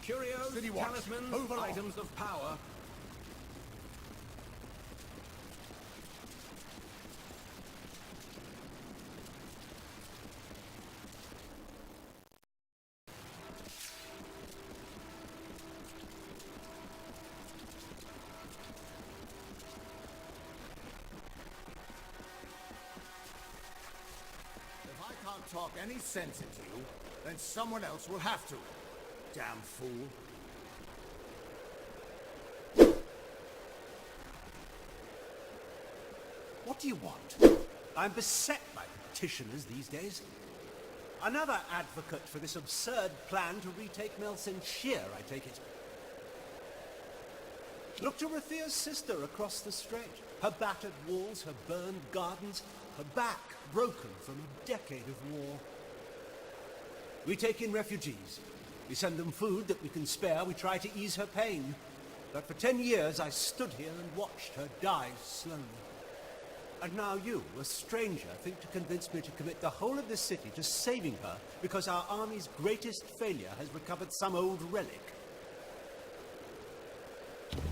Curios, talismans, items of power. Talk any sense into you, then someone else will have to. Damn fool. What do you want? I'm beset by petitioners these days. Another advocate for this absurd plan to retake Melsenshire, I take it. Look to Rathia's sister across the strait. Her battered walls, her burned gardens, her back broken from a decade of war. We take in refugees. We send them food that we can spare. We try to ease her pain. But for 10 years I stood here and watched her die slowly. And now you, a stranger, think to convince me to commit the whole of this city to saving her because our army's greatest failure has recovered some old relic.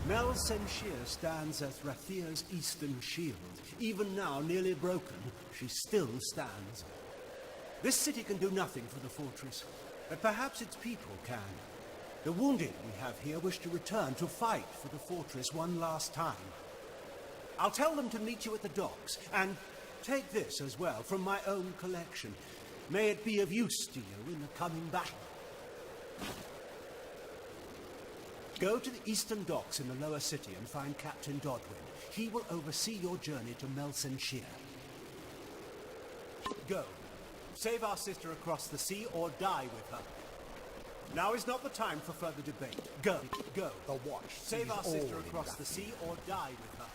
Melsenshire stands as Rathia's eastern shield. Even now, nearly broken, she still stands. This city can do nothing for the fortress, but perhaps its people can. The wounded we have here wish to return to fight for the fortress one last time. I'll tell them to meet you at the docks, and take this as well from my own collection. May it be of use to you in the coming battle. Go to the eastern docks in the lower city and find Captain Dodwin. He will oversee your journey to Melsenshire. Go. Save our sister across the sea or die with her. Now is not the time for further debate. Go. Go. The watch. Save our sister across the sea or die with her.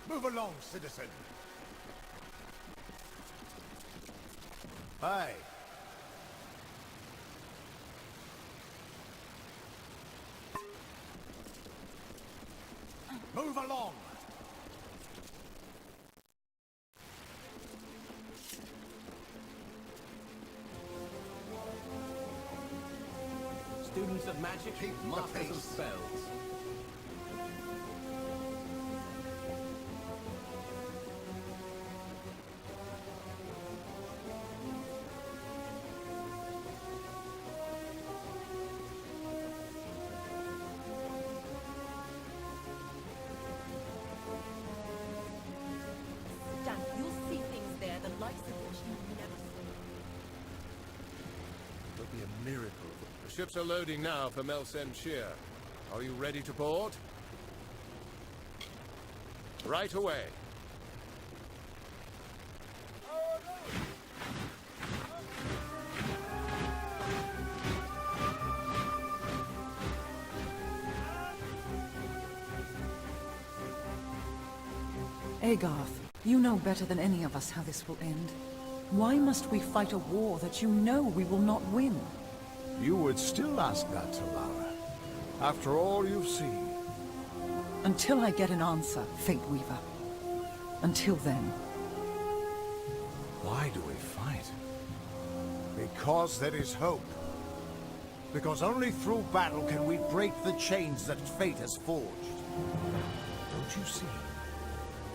Move along, citizen. Hey. Move along. Students of magic, masters of spells. The ships are loading now for Melsenshire. Are you ready to board? Right away. Agarth, you know better than any of us how this will end. Why must we fight a war that you know we will not win? You would still ask that, Talara, after all you've seen. Until I get an answer, Fateweaver. Until then. Why do we fight? Because there is hope. Because only through battle can we break the chains that fate has forged. Don't you see?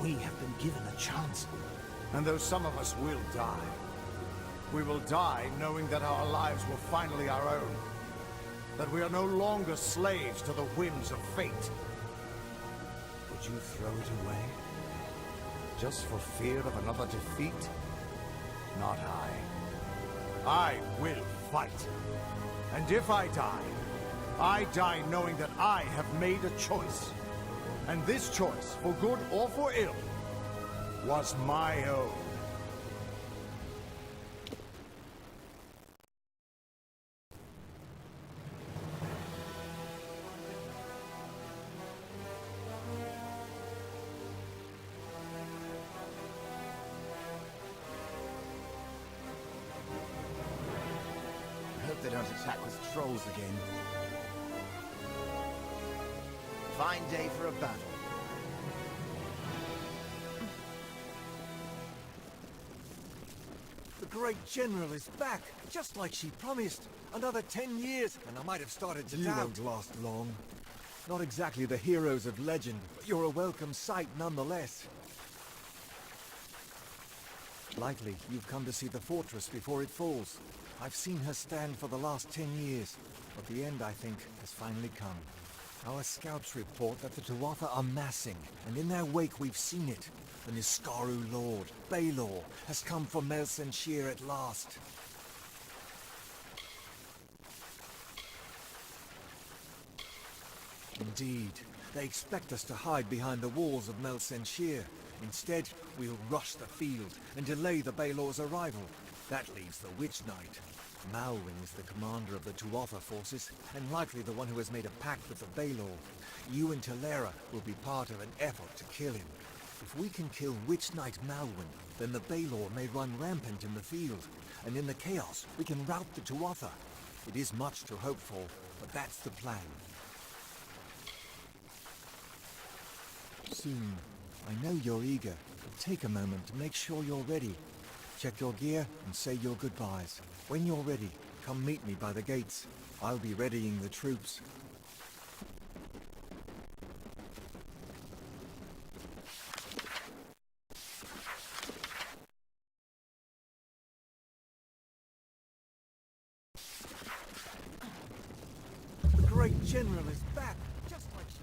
We have been given a chance. And though some of us will die, we will die knowing that our lives were finally our own. That we are no longer slaves to the whims of fate. Would you throw it away? Just for fear of another defeat? Not I. I will fight. And if I die knowing that I have made a choice. And this choice, for good or for ill, was my own. I hope they don't attack with trolls again. fine day for a battle. The great general is back, just like she promised. Another 10 years, and I might have started to doubt. You won't last long. Not exactly the heroes of legend, but you're a welcome sight nonetheless. Likely, you've come to see the fortress before it falls. I've seen her stand for the last 10 years, but the end, I think, has finally come. Our scouts report that the Tuatha are massing, and in their wake we've seen it. The Niskaru Lord, Baelor, has come for Melsenshir at last. Indeed, they expect us to hide behind the walls of Melsenshir. Instead, we'll rush the field and delay the Baelor's arrival. That leaves the Witch Knight. Malwyn is the commander of the Tuatha forces, and likely the one who has made a pact with the Baelor. You and Talera will be part of an effort to kill him. If we can kill Witch Knight Malwyn, then the Baelor may run rampant in the field, and in the chaos, we can rout the Tuatha. It is much to hope for, but that's the plan. Soon. I know you're eager, but take a moment to make sure you're ready. Check your gear and say your goodbyes. When you're ready, come meet me by the gates. I'll be readying the troops. The great general is back, just like she...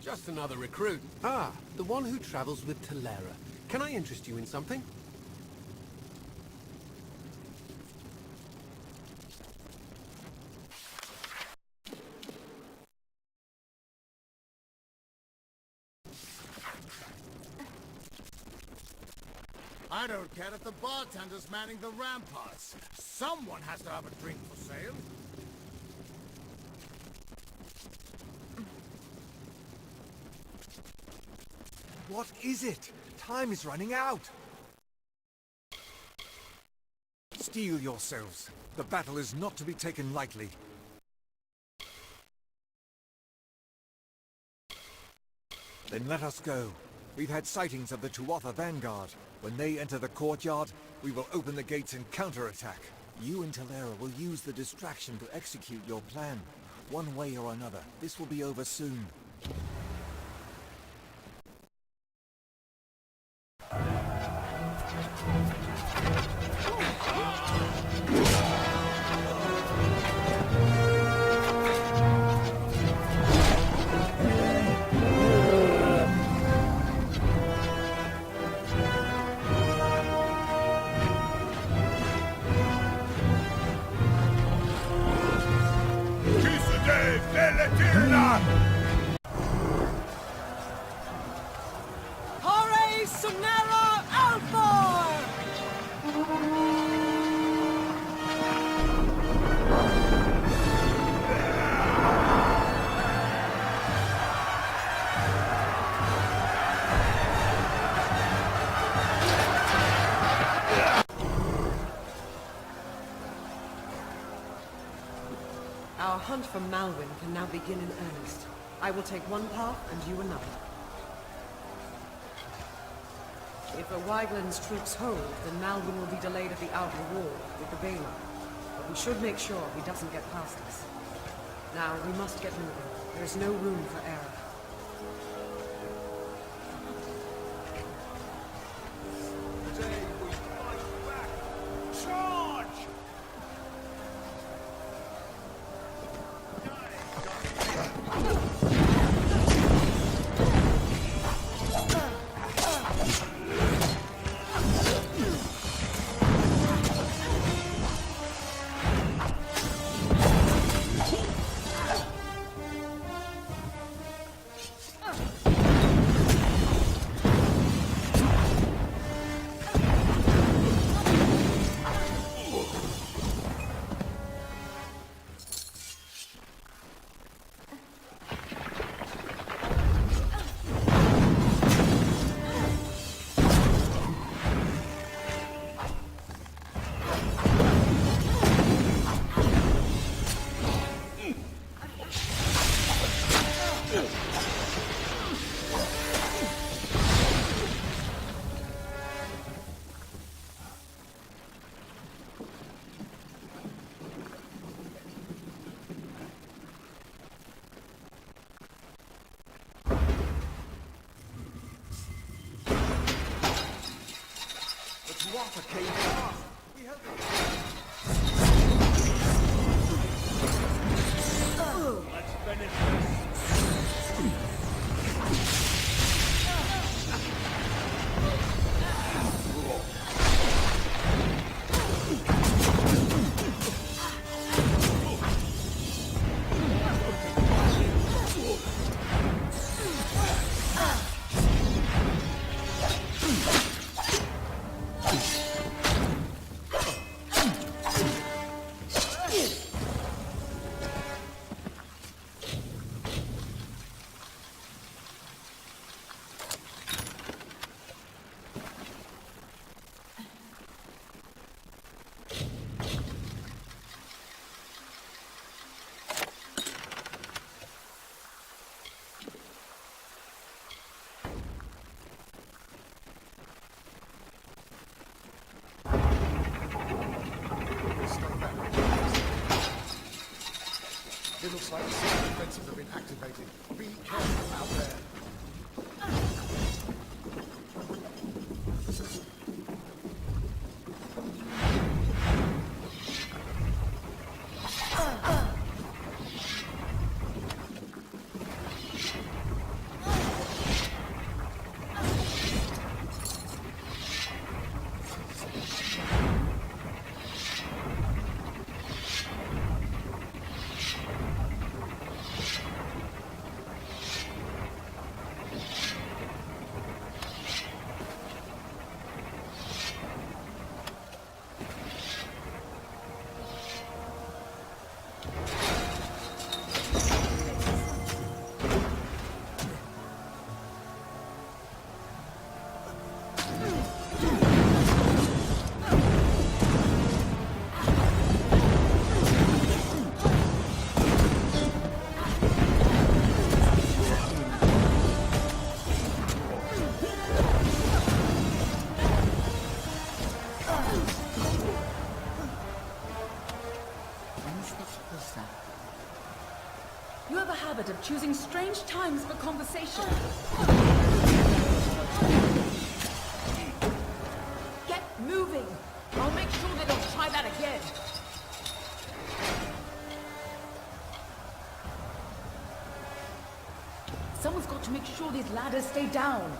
Just another recruit. Ah, the one who travels with Talera. Can I interest you in something? I don't care if the bartender's manning the ramparts. Someone has to have a drink for sale. What is it? Time is running out! Steel yourselves. The battle is not to be taken lightly. Then let us go. We've had sightings of the Tuatha Vanguard. When they enter the courtyard, we will open the gates and counterattack. You and Talera will use the distraction to execute your plan. One way or another, this will be over soon. Our hunt for Malwyn can now begin in earnest. I will take one path and you another. If Owaiglyn's troops hold, then Malwyn will be delayed at the outer wall with the Baelor. But we should make sure he doesn't get past us. Now, we must get moving. There is no room for error. Today we fight back! Charge! Tuatha came fast. We held it. Let's finish this. It looks like the secret defenses have been activated. Be careful out there. You have a habit of choosing strange times for conversation. Get moving! I'll make sure they don't try that again. Someone's got to make sure these ladders stay down.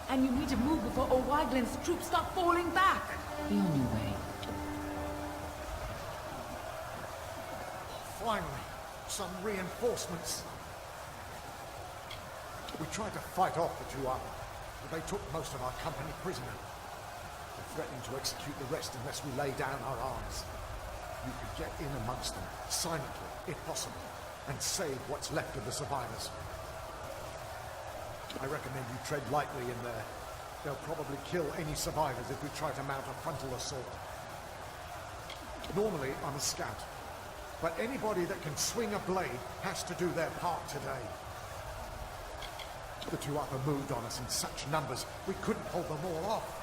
And you need to move before Owaiglyn's troops start falling back. The only way. Finally, some reinforcements. We tried to fight off the Tuatha, but they took most of our company prisoner. They're threatening to execute the rest unless we lay down our arms. You could get in amongst them, silently, if possible, and save what's left of the survivors. I recommend you tread lightly in there. They'll probably kill any survivors if we try to mount a frontal assault. Normally, I'm a scout, but anybody that can swing a blade has to do their part today. The Tuatha moved on us in such numbers, we couldn't hold them all off.